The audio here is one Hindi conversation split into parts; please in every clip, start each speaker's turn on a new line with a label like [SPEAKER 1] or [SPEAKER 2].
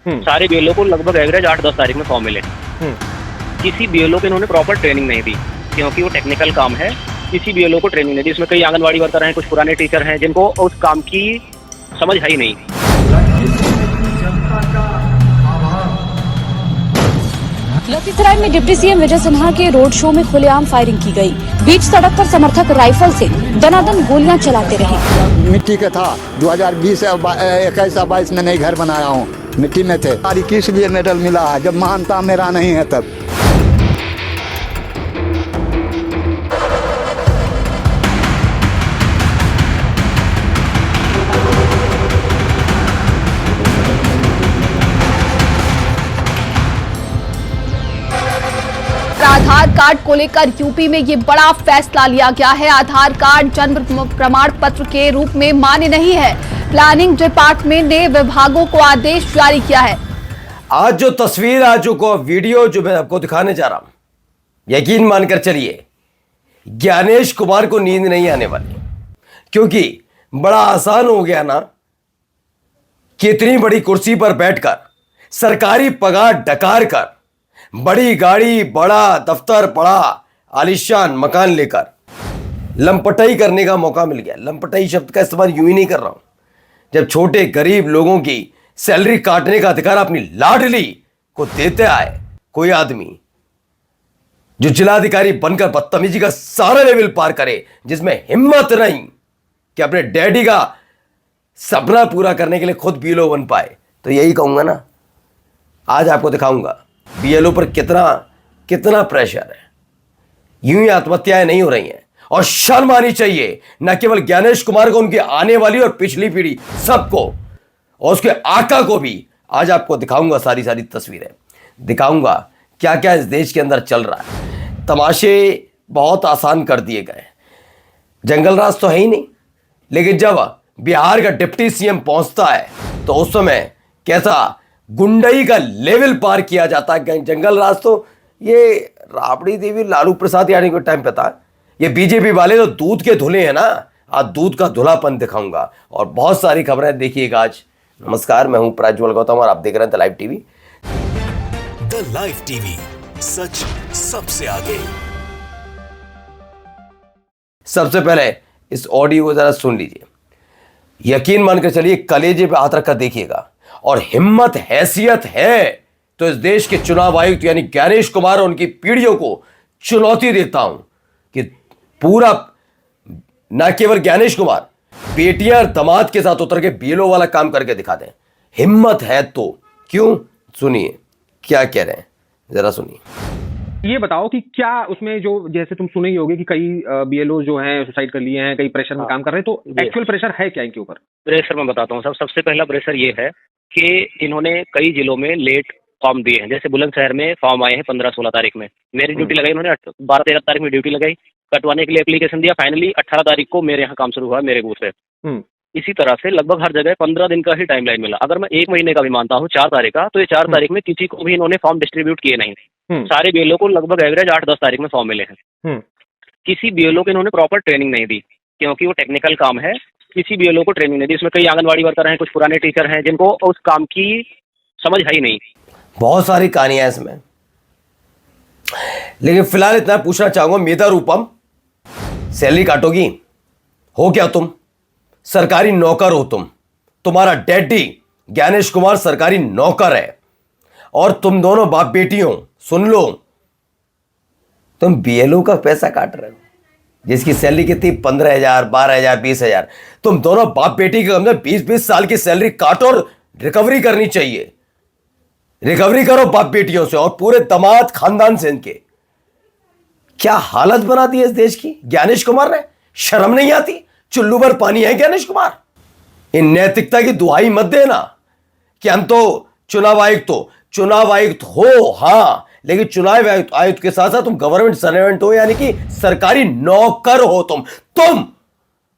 [SPEAKER 1] सारे बीएलओ को लगभग एवरेज 8-10 तारीख में फॉर्म मिले। किसी बीएलओ को इन्होंने प्रॉपर ट्रेनिंग नहीं दी, क्योंकि वो टेक्निकल काम है। किसी बीएलओ को ट्रेनिंग नहीं दी। इसमें कई आंगनबाड़ी वर्कर हैं, कुछ पुराने टीचर हैं जिनको उस काम की समझ है ही नहीं।
[SPEAKER 2] लखीसराय में डिप्टी सीएम विजय सिन्हा के रोड शो में खुलेआम फायरिंग की गई। बीच सड़क पर समर्थक राइफल से दनादन गोलियां चलाते रहे।
[SPEAKER 3] मिट्टी का था 2020 21 22 में नई घर बनाया हूँ, मिट्टी में थे। किस लिए मेडल मिला है जब मानता मेरा नहीं है तब।
[SPEAKER 4] आधार कार्ड को लेकर यूपी में ये बड़ा फैसला लिया गया है। आधार कार्ड जन्म प्रमाण पत्र के रूप में मान्य नहीं है। प्लानिंग डिपार्टमेंट ने विभागों को आदेश जारी किया है।
[SPEAKER 5] आज जो तस्वीर, आज जो वीडियो जो मैं आपको दिखाने जा रहा हूं, यकीन मानकर चलिए ज्ञानेश कुमार को नींद नहीं आने वाली, क्योंकि बड़ा आसान हो गया ना कि इतनी बड़ी कुर्सी पर बैठकर सरकारी पगार डकार कर बड़ी गाड़ी, बड़ा दफ्तर, बड़ा आलिशान मकान लेकर लंपटाई करने का मौका मिल गया। लंपटाई शब्द का इस्तेमाल यूं ही नहीं कर रहा हूं। जब छोटे गरीब लोगों की सैलरी काटने का अधिकार अपनी लाडली को देते आए कोई आदमी, जो जिलाधिकारी बनकर बदतमीजी का सारा लेवल पार करे, जिसमें हिम्मत नहीं कि अपने डैडी का सपना पूरा करने के लिए खुद बीएलओ बन पाए, तो यही कहूंगा ना, आज आपको दिखाऊंगा बीएलओ पर कितना कितना प्रेशर है। यूं ही आत्महत्याएं नहीं हो रही हैं, और शर्म आनी चाहिए न केवल ज्ञानेश कुमार को, उनकी आने वाली और पिछली पीढ़ी सबको, और उसके आका को भी। आज आपको दिखाऊंगा सारी तस्वीरें, दिखाऊंगा क्या क्या इस देश के अंदर चल रहा है। तमाशे बहुत आसान कर दिए गए। जंगल राज तो है ही नहीं, लेकिन जब बिहार का डिप्टी सीएम पहुंचता है तो उस समय कैसा गुंडई का लेवल पार किया जाता है। जंगल राज तो ये राबड़ी देवी लालू प्रसाद यानी के टाइम पे था। ये बीजेपी वाले तो दूध के धुले हैं ना, आज दूध का धुलापन दिखाऊंगा। और बहुत सारी खबरें देखिएगा आज। नमस्कार, मैं हूं प्रज्वल गौतम और आप देख रहे हैं the live TV.
[SPEAKER 6] The live TV, सच सबसे आगे।
[SPEAKER 5] सबसे पहले इस ऑडियो को जरा सुन लीजिए, यकीन मानकर चलिए, कलेजे पे हाथ रखकर देखिएगा। और हिम्मत हैसियत है तो इस देश के चुनाव आयुक्त यानी ज्ञानेश कुमार और उनकी पीढ़ियों को चुनौती देता हूं कि पूरा, न केवल ज्ञानेश कुमार, बेटियां दामाद के साथ उतर के बीएलओ वाला काम करके दिखा दें। हिम्मत है तो क्यों? सुनिए क्या कह रहे हैं, जरा सुनिए।
[SPEAKER 7] ये बताओ कि क्या उसमें जो, जैसे तुम सुने ही होगे कि कई बीएलओ जो हैं सुसाइड कर लिए हैं, कई प्रेशर में काम कर रहे हैं, तो एक्चुअल प्रेशर है क्या इनके ऊपर?
[SPEAKER 1] प्रेशर मैं बताता हूँ। सबसे पहला प्रेशर ये है कि इन्होंने कई जिलों में लेट फॉर्म दिए हैं। जैसे बुलंदशहर में फॉर्म आए हैं 15-16 तारीख में, मेरी ड्यूटी लगाई उन्होंने 12-13 तारीख में ड्यूटी लगाई, कटवाने के लिए एप्लीकेशन दिया, फाइनली 18 तारीख को मेरे यहाँ काम शुरू हुआ मेरे बूथ से। इसी तरह से लगभग हर जगह 15 दिन का ही टाइमलाइन मिला। अगर मैं 1 महीने का भी मानता हूँ 4 तारीख का, तो ये 4 तारीख में किसी को भी इन्होंने फॉर्म डिस्ट्रीब्यूट किए नहीं। सारे बीएलओ को लगभग एवरेज 8-10 तारीख में फॉर्म मिले हैं। किसी बीएलओ को इन्होंने प्रॉपर ट्रेनिंग नहीं दी, क्योंकि वो टेक्निकल काम है। किसी बीएलओ को ट्रेनिंग नहीं दी। इसमें कई आंगनबाड़ी वर्कर हैं, कुछ पुराने टीचर हैं जिनको उस काम की समझ है ही नहीं। बहुत
[SPEAKER 5] सारी कहानियां इसमें, लेकिन फिलहाल इतना पूछना चाहूंगा, मेधा रूपम, सैलरी काटोगी? हो क्या तुम? सरकारी नौकर हो तुम। तुम्हारा डैडी ज्ञानेश कुमार सरकारी नौकर है, और तुम दोनों बाप बेटी हो। सुन लो, तुम बीएलओ का पैसा काट रहे हो, जिसकी सैलरी कितनी? 15,000, 12,000, 20,000। तुम दोनों बाप बेटी के अंदर 20-20 साल की सैलरी काटो और रिकवरी करनी चाहिए। रिकवरी करो बाप बेटियों से और पूरे दामाद खानदान से। इनके क्या हालत बना दी है इस देश की ज्ञानेश कुमार ने। शर्म नहीं आती? चुल्लू भर पानी है ज्ञानेश कुमार। इन नैतिकता की दुहाई मत देना कि हम तो चुनाव आयुक्त हो, हां, लेकिन चुनाव आयुक्त के साथ साथ तुम गवर्नमेंट सर्वेंट हो, यानी कि सरकारी नौकर हो तुम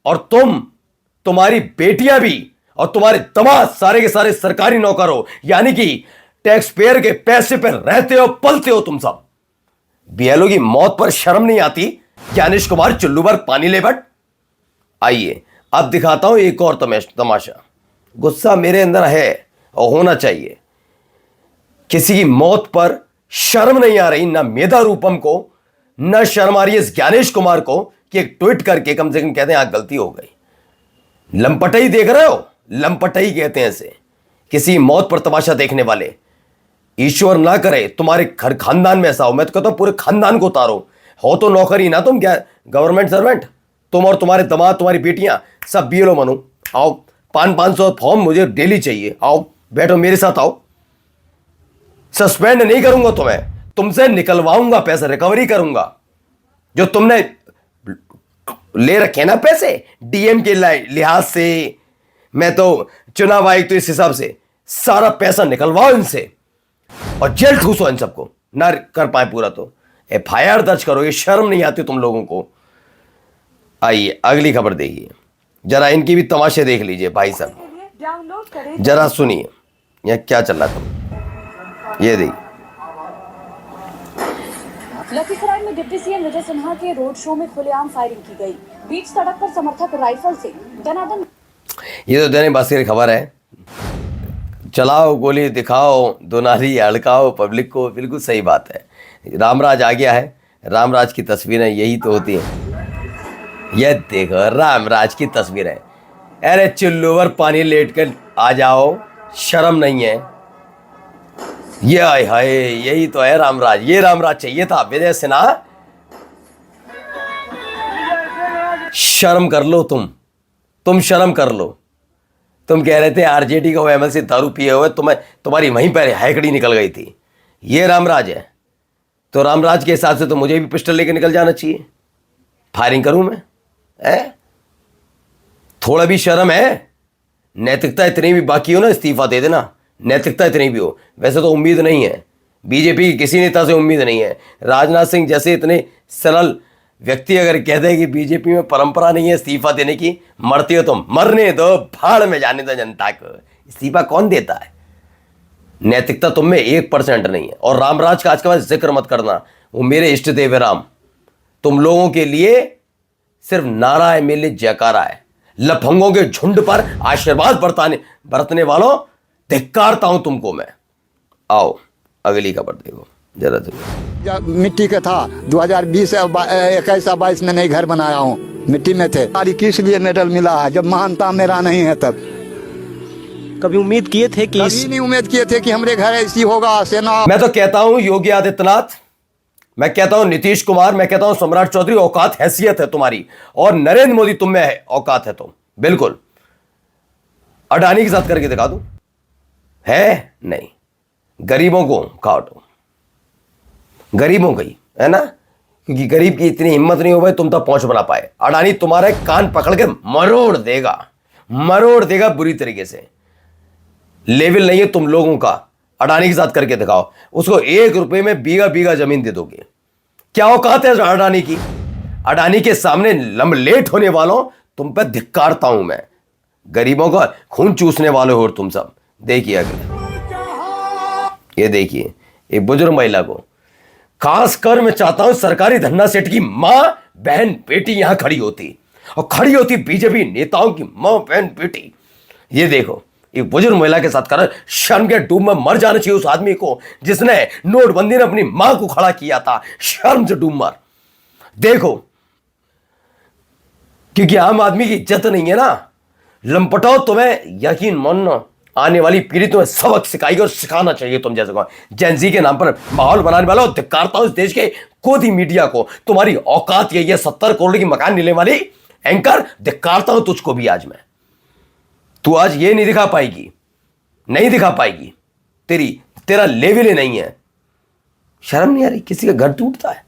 [SPEAKER 5] और तुम्हारी बेटियां भी और तुम्हारे दामाद सारे के सारे सरकारी नौकर हो, यानी कि टैक्स पेयर के पैसे पर रहते हो, पलते हो तुम सब। बीएलओ की मौत पर शर्म नहीं आती? ज्ञानेश कुमार चुल्लू भर पानी ले बट। आइए अब दिखाता हूं एक और तमाशा। गुस्सा मेरे अंदर है और होना चाहिए, किसी की मौत पर शर्म नहीं आ रही, ना मेधा रूपम को, ना शर्म आ रही है इस ज्ञानेश कुमार को कि एक ट्वीट करके कम से कम कहते हैं आज गलती हो गई। लंपटई देख रहे हो, लंपटई कहते हैं इसे, किसी मौत पर तमाशा देखने वाले। ईश्वर ना करे तुम्हारे घर खानदान में ऐसा हो, मैं तो कहता हूं पूरे खानदान को उतारो। हो तो नौकरी ना, तुम क्या गवर्नमेंट सर्वेंट, तुम और तुम्हारे दामाद, तुम्हारी बेटियां सब बीएलओ बनो। आओ 500 फॉर्म मुझे डेली चाहिए, आओ बैठो मेरे साथ आओ। सस्पेंड नहीं करूंगा तुम्हें, तुमसे निकलवाऊंगा पैसे, रिकवरी करूंगा। जो तुमने ले रखे ना पैसे डीएम के लिहाज से, मैं तो चुनाव आयुक्त तो इस हिसाब से सारा पैसा निकलवाओ इनसे और जेल ठूसो इन सबको, ना कर पाए पूरा तो एफआईआर दर्ज करो। ये शर्म नहीं आती तुम लोगों को। आइए अगली खबर देखिए, जरा इनकी भी तमाशे देख लीजिए भाई साहब, जरा सुनिए यह क्या चल रहा था। ये देखिए,
[SPEAKER 2] लखीसराय में डिप्टी सीएम विजय सिन्हा के रोड शो में खुलेआम फायरिंग की गई। बीच सड़क पर समर्थक राइफल से दनादन।
[SPEAKER 5] ये तो दैनिक भास्कर की खबर है। चलाओ गोली दिखाओ, दोनाली अड़काओ पब्लिक को, बिल्कुल सही बात है। रामराज आ गया है, रामराज की तस्वीरें यही तो होती हैं। ये देखो रामराज की तस्वीर है। अरे चुल्लू पर पानी लेट कर आ जाओ, शर्म नहीं है। ये आए हाय, यही तो है रामराज। ये रामराज चाहिए था विजय सिन्हा। शर्म कर लो तुम शर्म कर लो। तुम कह रहे थे आरजेडी का एमएलसी दारू पिए हुए, तुम्हारी वहीं पर हैकड़ी निकल गई थी। ये रामराज है तो रामराज के हिसाब से तो मुझे भी पिस्टल लेके निकल जाना चाहिए, फायरिंग करूं मैं? थोड़ा भी शर्म है, नैतिकता इतनी भी बाकी हो ना, इस्तीफा दे देना। नैतिकता इतनी भी हो। वैसे तो उम्मीद नहीं है, बीजेपी की किसी नेता से उम्मीद नहीं है। राजनाथ सिंह जैसे इतने सरल व्यक्ति अगर कहते हैं कि बीजेपी में परंपरा नहीं है इस्तीफा देने की, मरती हो तो मरने दो, भाड़ में जाने दो जनता को। इस्तीफा कौन देता है? नैतिकता तुम में 1% नहीं है। और रामराज का आज के बाद जिक्र मत करना, वो मेरे इष्ट देव राम। तुम लोगों के लिए सिर्फ नारा है, मेरे लिए जयकारा है। लफंगों के झुंड पर आशीर्वाद बरतने वालों, धिक्कारता हूं तुमको मैं। आओ अगली खबर देखो जरा।
[SPEAKER 3] जब मिट्टी का था 2020 21 22 में नहीं घर बनाया हूँ, मिट्टी में थे। अरे किस लिए मेडल मिला है जब महानता मेरा नहीं है? तब
[SPEAKER 8] कभी उम्मीद किए थे कि
[SPEAKER 3] कभी नहीं उम्मीद किए थे कि हमारे घर ऐसी होगा सेना।
[SPEAKER 5] मैं तो कहता हूं योगी आदित्यनाथ, मैं कहता हूं नीतीश कुमार, मैं कहता हूं सम्राट चौधरी, औकात हैसियत है तुम्हारी। और नरेंद्र मोदी तुम में है, औकात है तुम बिल्कुल। अडानी के साथ करके दिखा दूं, है नहीं। गरीबों को काटो, गरीबों की है ना, क्योंकि गरीब की इतनी हिम्मत नहीं हो भाई तुम तक पहुंच बना पाए। अडानी तुम्हारे कान पकड़ के मरोड़ देगा बुरी तरीके से। लेवल नहीं है तुम लोगों का। अडानी के साथ करके दिखाओ, उसको 1 रुपए में बीघा जमीन दे दोगे। क्या औकात है अडानी की? अडानी के सामने लेट होने वालों, तुम पे धिक्कारता हूं मैं। गरीबों का खून चूसने वाले हो तुम सब। देखिए अगले, ये देखिए एक बुजुर्ग महिला को, खासकर मैं चाहता हूं सरकारी धन्ना सेठ की मां बहन बेटी यहां खड़ी होती, और खड़ी होती बीजेपी नेताओं की मां बहन बेटी। ये देखो एक बुजुर्ग महिला के साथ कर, शर्म के डूब में मर जाना चाहिए उस आदमी को जिसने नोटबंदी में अपनी मां को खड़ा किया था। शर्म से डूब मर। देखो, क्योंकि आम आदमी की इज्जत नहीं है ना। लंपटाओ, तुम्हें यकीन मानना आने वाली पीढ़ी तुम्हें सबक सिखाएगी और सिखाना चाहिए। तुम जैसे कहो जेंजी के नाम पर माहौल बनाने वाला, धिक्कारता हूं इस देश के खुद ही मीडिया को। तुम्हारी औकात यही है, 70 करोड़ की मकान मिलने वाली एंकर, धिक्कारता हूं तुझको भी आज मैं। तू आज ये नहीं दिखा पाएगी, तेरा लेवल ही नहीं है। शर्म नहीं आ रही? किसी का घर टूटता है,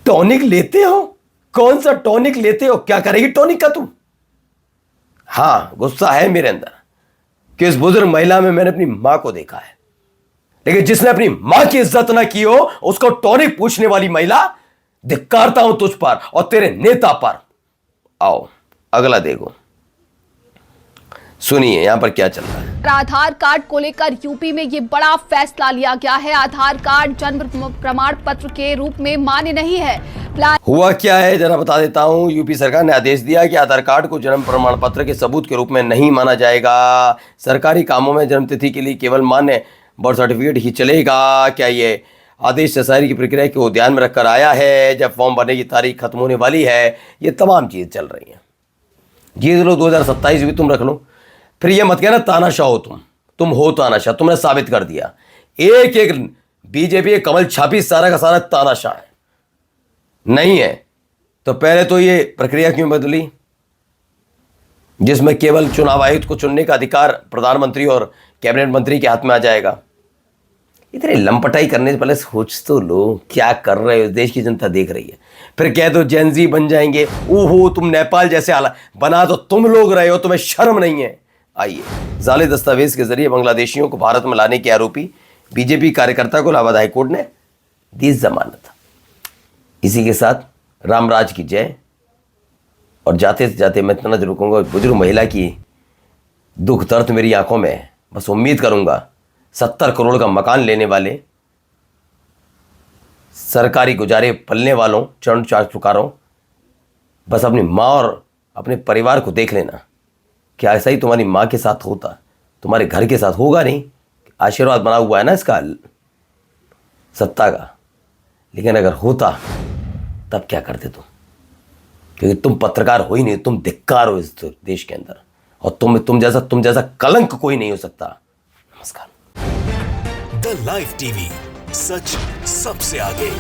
[SPEAKER 5] टॉनिक लेते हो? कौन सा टॉनिक लेते हो? क्या करेगी टॉनिक का तुम? हां, गुस्सा है मेरे अंदर कि इस बुजुर्ग महिला में मैंने अपनी मां को देखा है, लेकिन जिसने अपनी मां की इज्जत ना की हो उसको टॉनिक पूछने वाली महिला, धिक्कारता हूं तुझ पर और तेरे नेता पर। आओ अगला देखो, सुनिए यहां पर क्या चल रहा है।
[SPEAKER 4] आधार कार्ड को लेकर यूपी में ये बड़ा फैसला लिया गया है। आधार कार्ड जन्म प्रमाण पत्र के रूप में मान्य नहीं है।
[SPEAKER 5] हुआ क्या है जरा बता देता हूं। यूपी सरकार ने आदेश दिया कि आधार कार्ड को जन्म प्रमाण पत्र के सबूत के रूप में नहीं माना जाएगा। सरकारी कामों में जन्मतिथि के लिए केवल मान्य बर्थ सर्टिफिकेट ही चलेगा। क्या ये आदेश जारी की प्रक्रिया को ध्यान में रखकर आया है जब फॉर्म भरने की तारीख खत्म होने वाली है? ये तमाम चीज़ें चल रही हैं। ये लो 2027 भी तुम रख लो, फिर ये मत कहना तानाशाह हो तुम हो तानाशाह। तुमने साबित कर दिया। एक एक बीजेपी कमल छापी सारा का सारा तानाशाह है। नहीं है तो पहले तो ये प्रक्रिया क्यों बदली जिसमें केवल चुनाव आयुक्त को चुनने का अधिकार प्रधानमंत्री और कैबिनेट मंत्री के हाथ में आ जाएगा? इतनी लंपटाई करने से पहले सोच तो लो क्या कर रहे हो। देश की जनता देख रही है। फिर कह दो जेनजी बन जाएंगे। ओहो तुम नेपाल जैसे हालात बना तो तुम लोग रहे हो, तुम्हें शर्म नहीं है। आइए, जाली दस्तावेज के जरिए बांग्लादेशियों को भारत में लाने के आरोपी बीजेपी कार्यकर्ता को इलाहाबाद हाईकोर्ट ने दी जमानत। इसी के साथ रामराज की जय। और जाते जाते मैं इतना रुकूंगा, बुजुर्ग महिला की दुख दर्द मेरी आंखों में है। बस उम्मीद करूंगा 70 करोड़ का मकान लेने वाले सरकारी गुजारे पलने वालों चरण चार्ज पुकारों, बस अपनी माँ और अपने परिवार को देख लेना। क्या ऐसा ही तुम्हारी माँ के साथ होता? तुम्हारे घर के साथ होगा नहीं। आशीर्वाद बना हुआ है ना इसका सत्ता का। लेकिन अगर होता तब क्या करते तुम? क्योंकि तुम पत्रकार हो ही नहीं, तुम धिक्कार हो इस देश के अंदर। और तुम जैसा कलंक कोई नहीं हो सकता। नमस्कार।
[SPEAKER 6] द लाइव टीवी, सच सबसे आगे।